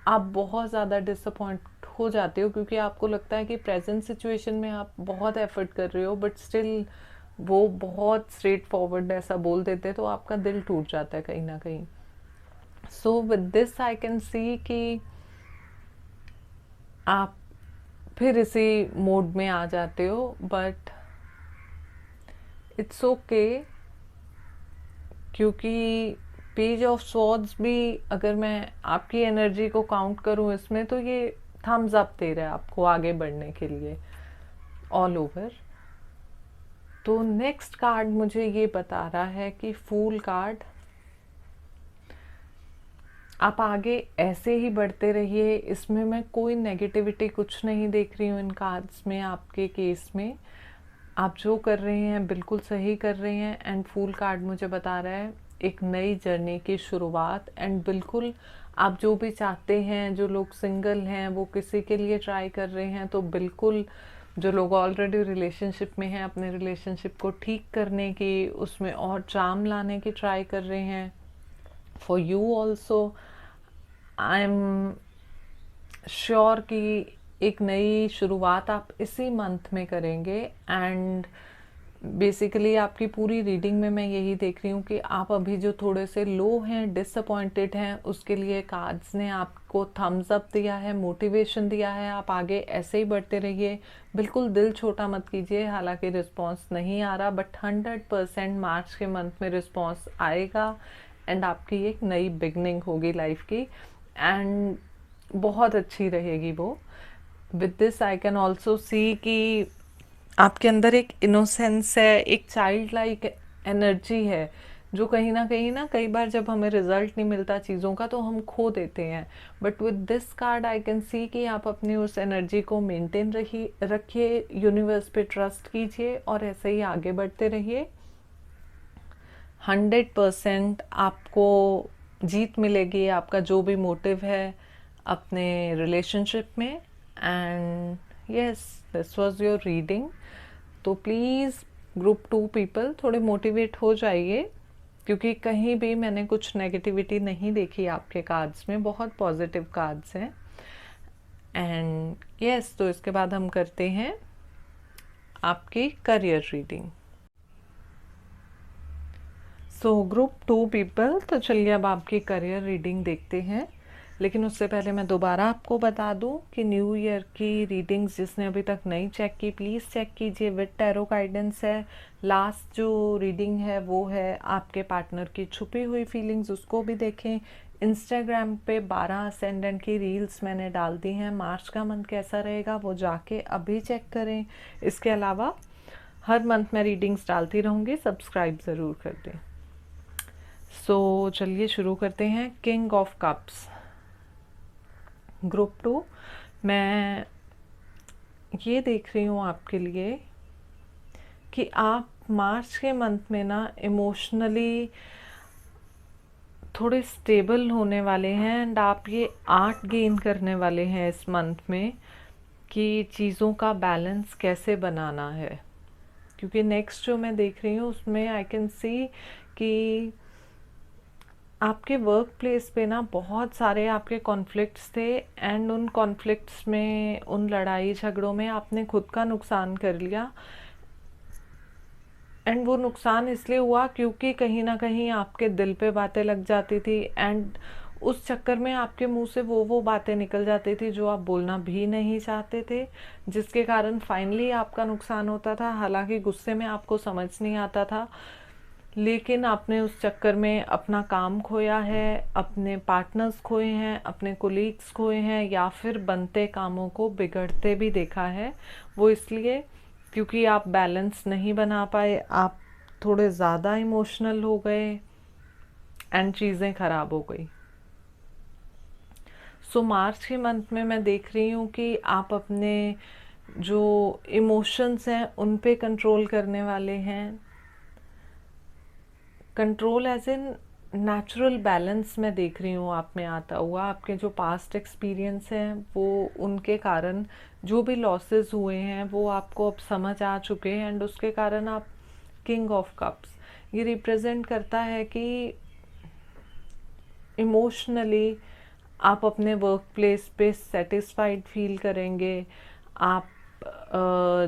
Speaker 1: आप बहुत ज़्यादा डिसअपॉइंट हो जाते हो, क्योंकि आपको लगता है कि प्रेजेंट सिचुएशन में आप बहुत एफर्ट कर रहे हो, बट स्टिल वो बहुत स्ट्रेट फॉरवर्ड ऐसा बोल देते हैं, तो आपका दिल टूट जाता है कहीं ना कहीं। So with this I can see कि आप फिर इसी मोड में आ जाते हो, बट इट्स ओके, क्योंकि पेज ऑफ स्वॉर्ड्स भी, अगर मैं आपकी एनर्जी को काउंट करूं इसमें, तो ये थम्स अप दे रहा है आपको आगे बढ़ने के लिए ऑल ओवर। तो नेक्स्ट कार्ड मुझे ये बता रहा है कि फूल कार्ड, आप आगे ऐसे ही बढ़ते रहिए। इसमें मैं कोई नेगेटिविटी कुछ नहीं देख रही हूँ इन कार्ड्स में। आपके केस में आप जो कर रहे हैं बिल्कुल सही कर रहे हैं। एंड फूल कार्ड मुझे बता रहा है एक नई जर्नी की शुरुआत। एंड बिल्कुल आप जो भी चाहते हैं, जो लोग सिंगल हैं वो किसी के लिए ट्राई कर रहे हैं, तो बिल्कुल जो लोग ऑलरेडी रिलेशनशिप में हैं अपने रिलेशनशिप को ठीक करने की, उसमें और चार्म लाने की ट्राई कर रहे हैं। For you also I am sure कि एक नई शुरुआत आप इसी मंथ में करेंगे। एंड बेसिकली आपकी पूरी रीडिंग में मैं यही देख रही हूँ कि आप अभी जो थोड़े से लो हैं, डिसअपॉइंटेड हैं, उसके लिए कार्ड्स ने आपको थम्स अप दिया है, मोटिवेशन दिया है। आप आगे ऐसे ही बढ़ते रहिए, बिल्कुल दिल छोटा मत कीजिए। हालांकि रिस्पॉन्स नहीं आ रहा, बट 100% मार्च के मंथ में रिस्पॉन्स आएगा एंड आपकी एक नई बिगनिंग होगी लाइफ की, एंड बहुत अच्छी रहेगी वो। With this I can also see कि आपके अंदर एक इनोसेंस है, एक चाइल्ड लाइक एनर्जी है जो कहीं ना कई बार जब हमें रिजल्ट नहीं मिलता चीज़ों का तो हम खो देते हैं। But with this card I can see कि आप अपनी उस एनर्जी को मेंटेन रखिए, यूनिवर्स पे ट्रस्ट कीजिए और ऐसे ही आगे बढ़ते रहिए। 100% आपको जीत मिलेगी, आपका जो भी मोटिव है अपने रिलेशनशिप में। And yes, this was your reading. तो प्लीज़ ग्रुप 2 पीपल थोड़े मोटिवेट हो जाइए, क्योंकि कहीं भी मैंने कुछ नेगेटिविटी नहीं देखी आपके कार्ड्स में, बहुत पॉजिटिव कार्ड्स हैं। एंड यस, तो इसके बाद हम करते हैं आपकी करियर रीडिंग। सो ग्रुप 2 पीपल, तो चलिए अब आपकी करियर रीडिंग देखते हैं। लेकिन उससे पहले मैं दोबारा आपको बता दूं कि न्यू ईयर की रीडिंग्स जिसने अभी तक नहीं चेक की प्लीज़ चेक कीजिए, विद टैरो गाइडेंस है। लास्ट जो रीडिंग है वो है आपके पार्टनर की छुपी हुई फीलिंग्स, उसको भी देखें। इंस्टाग्राम पे 12 असेंडेंट की रील्स मैंने डाल दी हैं, मार्च का मंथ कैसा रहेगा वो जाके अभी चेक करें। इसके अलावा हर मंथ मैं रीडिंग्स डालती रहूँगी, सब्सक्राइब ज़रूर कर दें। सो चलिए शुरू करते हैं। किंग ऑफ कप्स, ग्रुप 2, मैं ये देख रही हूँ आपके लिए कि आप मार्च के मंथ में ना इमोशनली थोड़े स्टेबल होने वाले हैं एंड आप ये आर्ट गेन करने वाले हैं इस मंथ में कि चीज़ों का बैलेंस कैसे बनाना है। क्योंकि नेक्स्ट जो मैं देख रही हूँ उसमें आई कैन सी कि आपके वर्क प्लेस पे ना बहुत सारे आपके कॉन्फ्लिक्ट्स थे एंड उन कॉन्फ्लिक्ट्स में, उन लड़ाई झगड़ों में आपने खुद का नुकसान कर लिया। एंड वो नुकसान इसलिए हुआ क्योंकि कहीं ना कहीं आपके दिल पे बातें लग जाती थी एंड उस चक्कर में आपके मुंह से वो बातें निकल जाती थी जो आप बोलना भी नहीं चाहते थे, जिसके कारण फाइनली आपका नुकसान होता था। हालांकि गुस्से में आपको समझ नहीं आता था, लेकिन आपने उस चक्कर में अपना काम खोया है, अपने पार्टनर्स खोए हैं, अपने कोलीग्स खोए हैं, या फिर बनते कामों को बिगड़ते भी देखा है। वो इसलिए क्योंकि आप बैलेंस नहीं बना पाए, आप थोड़े ज़्यादा इमोशनल हो गए एंड चीज़ें ख़राब हो गई। सो मार्च के मंथ में मैं देख रही हूँ कि आप अपने जो इमोशंस हैं उन पे कंट्रोल करने वाले हैं। Control as in natural balance मैं देख रही हूँ आप में आता हुआ। आपके जो पास्ट एक्सपीरियंस हैं वो, उनके कारण जो भी लॉसेस हुए हैं वो आपको अब समझ आ चुके हैं एंड उसके कारण आप किंग ऑफ कप्स, ये रिप्रेजेंट करता है कि इमोशनली आप अपने वर्क प्लेस पे सेटिस्फाइड फील करेंगे। आप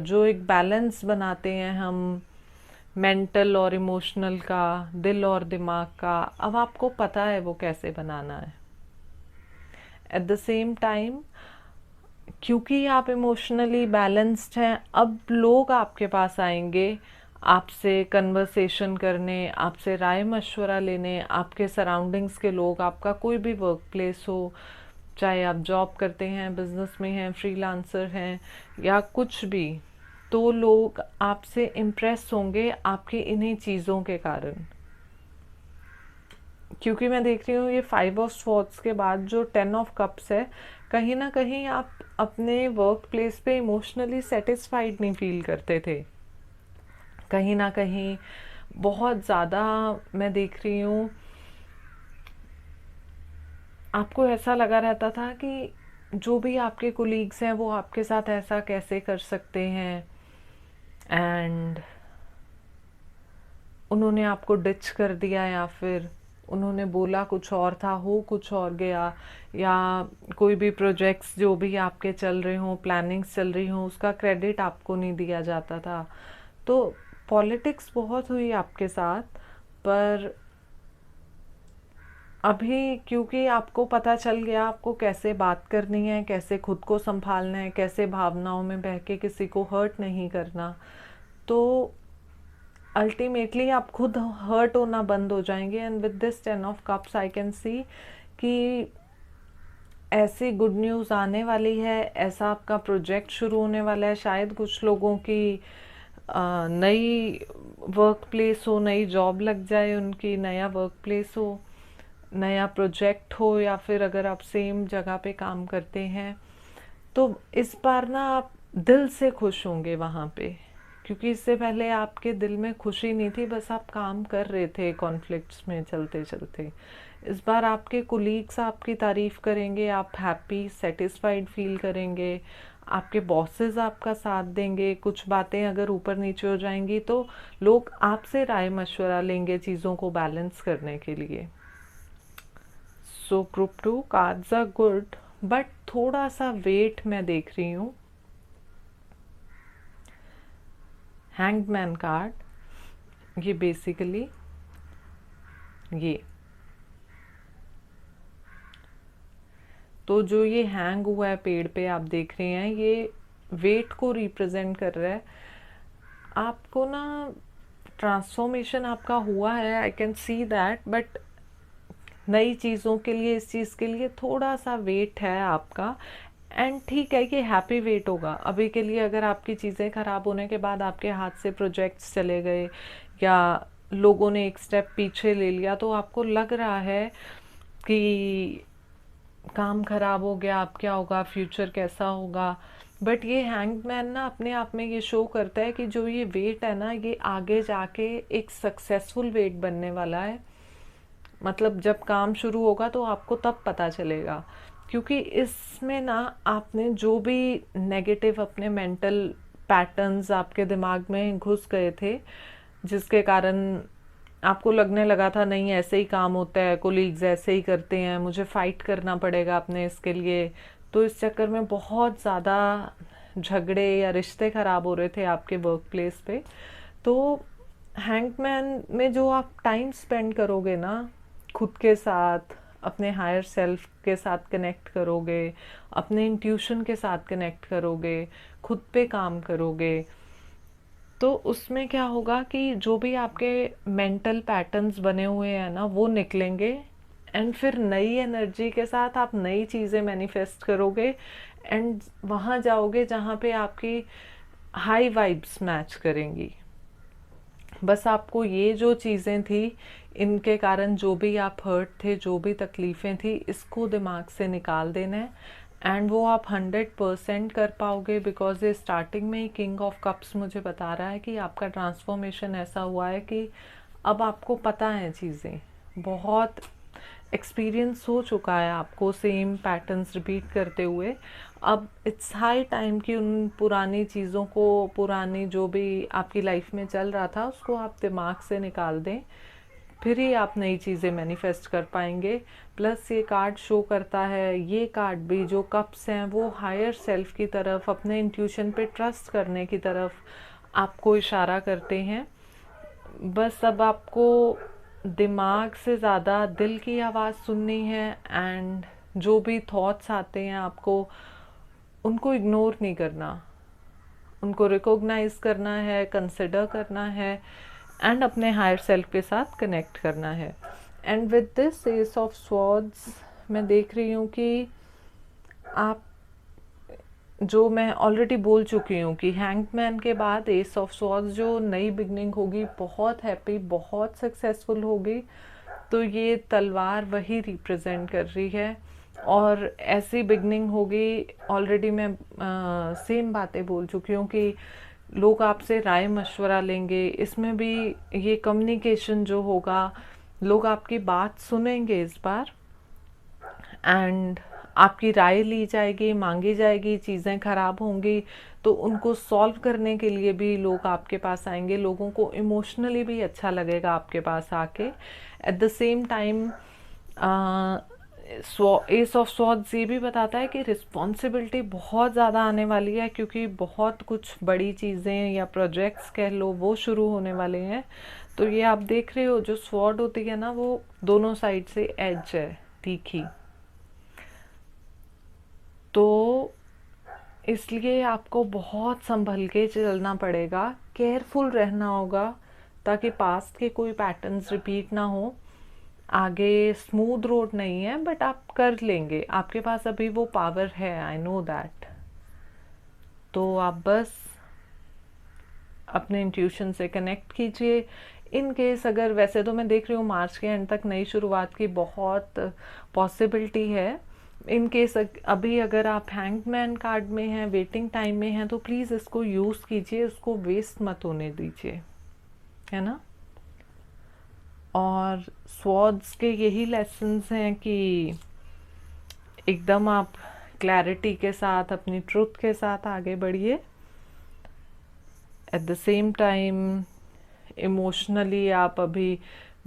Speaker 1: जो एक बैलेंस बनाते हैं हम मेंटल और इमोशनल का, दिल और दिमाग का, अब आपको पता है वो कैसे बनाना है। एट द सेम टाइम क्योंकि आप इमोशनली बैलेंस्ड हैं, अब लोग आपके पास आएंगे आपसे कन्वर्सेशन करने, आपसे राय मशवरा लेने। आपके सराउंडिंग्स के लोग, आपका कोई भी वर्क प्लेस हो, चाहे आप जॉब करते हैं, बिजनेस में हैं, फ्रीलांसर हैं या कुछ भी, तो लोग आपसे इम्प्रेस होंगे आपकी इन्हीं चीज़ों के कारण। क्योंकि मैं देख रही हूँ ये 5 ऑफ स्वॉर्ड्स के बाद जो 10 ऑफ कप्स है, कहीं ना कहीं आप अपने वर्क प्लेस पे इमोशनली सेटिस्फाइड नहीं फील करते थे। कहीं ना कहीं बहुत ज़्यादा मैं देख रही हूँ आपको ऐसा लगा रहता था कि जो भी आपके कोलीग्स हैं वो आपके साथ ऐसा कैसे कर सकते हैं एंड उन्होंने आपको डिच कर दिया, या फिर उन्होंने बोला कुछ और था, हो कुछ और गया, या कोई भी प्रोजेक्ट्स जो भी आपके चल रहे हों, प्लानिंग्स चल रही हों, उसका क्रेडिट आपको नहीं दिया जाता था। तो पॉलिटिक्स बहुत हुई आपके साथ, पर अभी क्योंकि आपको पता चल गया आपको कैसे बात करनी है, कैसे खुद को संभालना है, कैसे भावनाओं में बह के किसी को हर्ट नहीं करना, तो अल्टीमेटली आप खुद हर्ट होना बंद हो जाएंगे। And with this 10 of cups I can see कि ऐसी गुड न्यूज़ आने वाली है, ऐसा आपका प्रोजेक्ट शुरू होने वाला है। शायद कुछ लोगों की नई वर्क प्लेस हो, नई जॉब लग जाए उनकी, नया वर्क प्लेस हो, नया प्रोजेक्ट हो, या फिर अगर आप सेम जगह पे काम करते हैं तो इस बार ना आप दिल से खुश होंगे वहाँ पे, क्योंकि इससे पहले आपके दिल में खुशी नहीं थी, बस आप काम कर रहे थे कॉन्फ्लिक्ट्स में चलते चलते। इस बार आपके कोलीग्स आपकी तारीफ़ करेंगे, आप हैप्पी सेटिस्फाइड फील करेंगे, आपके बॉसेस आपका साथ देंगे। कुछ बातें अगर ऊपर नीचे हो जाएंगी तो लोग आपसे राय मशवरा लेंगे चीज़ों को बैलेंस करने के लिए। So group 2 cards are good, but थोड़ा सा वेट मैं देख रही हूँ। हैंग्ड मैन कार्ड, ये बेसिकली ये तो जो ये हैंग हुआ है पेड़ पे आप देख रहे हैं, ये वेट को रिप्रेजेंट कर रहा है। आपको ना ट्रांसफॉर्मेशन आपका हुआ है, आई कैन सी दैट, बट नई चीज़ों के लिए, इस चीज़ के लिए थोड़ा सा वेट है आपका। एंड ठीक है, ये हैप्पी वेट होगा अभी के लिए। अगर आपकी चीज़ें ख़राब होने के बाद आपके हाथ से प्रोजेक्ट्स चले गए या लोगों ने एक स्टेप पीछे ले लिया, तो आपको लग रहा है कि काम खराब हो गया, अब क्या होगा, फ्यूचर कैसा होगा। बट ये हैंगमैन ना अपने आप में ये शो करता है कि जो ये वेट है ना, ये आगे जाके एक सक्सेसफुल वेट बनने वाला है। मतलब जब काम शुरू होगा तो आपको तब पता चलेगा, क्योंकि इसमें ना आपने जो भी नेगेटिव अपने मेंटल पैटर्न्स आपके दिमाग में घुस गए थे, जिसके कारण आपको लगने लगा था नहीं ऐसे ही काम होता है, कोलीग्स ऐसे ही करते हैं, मुझे फाइट करना पड़ेगा अपने इसके लिए, तो इस चक्कर में बहुत ज़्यादा झगड़े या रिश्ते ख़राब हो रहे थे आपके वर्क प्लेस पे। तो हैंगमैन में जो आप टाइम स्पेंड करोगे ना खुद के साथ, अपने हायर सेल्फ के साथ कनेक्ट करोगे, अपने इंट्यूशन के साथ कनेक्ट करोगे, खुद पे काम करोगे, तो उसमें क्या होगा कि जो भी आपके मेंटल पैटर्न्स बने हुए हैं ना, वो निकलेंगे। एंड फिर नई एनर्जी के साथ आप नई चीज़ें मैनिफेस्ट करोगे एंड वहाँ जाओगे जहाँ पे आपकी हाई वाइब्स मैच करेंगी। बस आपको ये जो चीज़ें थी, इनके कारण जो भी आप हर्ट थे, जो भी तकलीफ़ें थी, इसको दिमाग से निकाल देना है। एंड वो आप 100% कर पाओगे, बिकॉज ये स्टार्टिंग में ही किंग ऑफ कप्स मुझे बता रहा है कि आपका ट्रांसफॉर्मेशन ऐसा हुआ है कि अब आपको पता है चीज़ें, बहुत एक्सपीरियंस हो चुका है आपको सेम पैटर्न्स रिपीट करते हुए। अब इट्स हाई टाइम कि उन पुरानी चीज़ों को, पुरानी जो भी आपकी लाइफ में चल रहा था, उसको आप दिमाग से निकाल दें, फिर ही आप नई चीज़ें मैनिफेस्ट कर पाएंगे। प्लस ये कार्ड शो करता है, ये कार्ड भी जो कप्स हैं वो हायर सेल्फ की तरफ, अपने इंट्यूशन पे ट्रस्ट करने की तरफ आपको इशारा करते हैं। बस अब आपको दिमाग से ज़्यादा दिल की आवाज़ सुननी है, एंड जो भी थॉट्स आते हैं आपको उनको इग्नोर नहीं करना, उनको रिकॉग्नाइज करना है, कंसिडर करना है, एंड अपने हायर सेल्फ के साथ कनेक्ट करना है। And with this S of swords मैं देख रही हूँ कि आप, जो मैं ऑलरेडी बोल चुकी हूँ कि हैंगमैन के बाद एस ऑफ स्वॉर्ड्स जो नई बिगनिंग होगी, बहुत हैप्पी, बहुत सक्सेसफुल होगी। तो ये तलवार वही रिप्रेजेंट कर रही है, और ऐसी बिगनिंग होगी। ऑलरेडी मैं सेम बातें बोल चुकी हूँ कि लोग आपसे राय मशवरा लेंगे, इसमें भी ये कम्युनिकेशन जो होगा, लोग आपकी बात सुनेंगे इस बार, एंड आपकी राय ली जाएगी, मांगी जाएगी। चीज़ें ख़राब होंगी तो उनको सॉल्व करने के लिए भी लोग आपके पास आएंगे, लोगों को इमोशनली भी अच्छा लगेगा आपके पास आके। At the same time S of swords ये भी बताता है कि रिस्पॉन्सिबिलिटी बहुत ज़्यादा आने वाली है, क्योंकि बहुत कुछ बड़ी चीज़ें या प्रोजेक्ट्स कह लो वो शुरू होने वाले हैं। तो ये आप देख रहे हो, जो स्वॉर्ड होती है ना, वो दोनों साइड से एज है, तीखी, तो इसलिए आपको बहुत संभल के चलना पड़ेगा, केयरफुल रहना होगा, ताकि पास्ट के कोई पैटर्न्स रिपीट ना हो। आगे स्मूथ रोड नहीं है, बट आप कर लेंगे, आपके पास अभी वो पावर है, आई नो दैट। तो आप बस अपने इंट्यूशन से कनेक्ट कीजिए। इन केस अगर, वैसे तो मैं देख रही हूँ मार्च के एंड तक नई शुरुआत की बहुत पॉसिबिलिटी है। इन केस अभी अगर आप हैंगमैन कार्ड में हैं, वेटिंग टाइम में हैं, तो प्लीज़ इसको यूज़ कीजिए, उसको वेस्ट मत होने दीजिए, है ना। और स्वॉर्ड्स के यही लेसन्स हैं कि एकदम आप क्लैरिटी के साथ, अपनी ट्रुथ के साथ आगे बढ़िए। At the same time emotionally आप अभी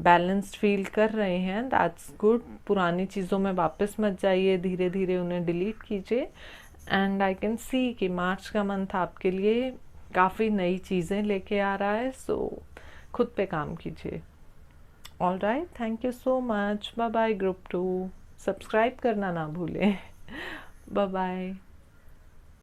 Speaker 1: बैलेंस्ड फील कर रहे हैं, दैट्स गुड। पुरानी चीज़ों में वापस मत जाइए, धीरे धीरे उन्हें डिलीट कीजिए। एंड आई कैन सी कि मार्च का मंथ आपके लिए काफ़ी नई चीज़ें लेके आ रहा है, सो खुद पे काम कीजिए। All right, thank you so much. Bye bye group 2, subscribe करना ना भूलें। बाय बाय।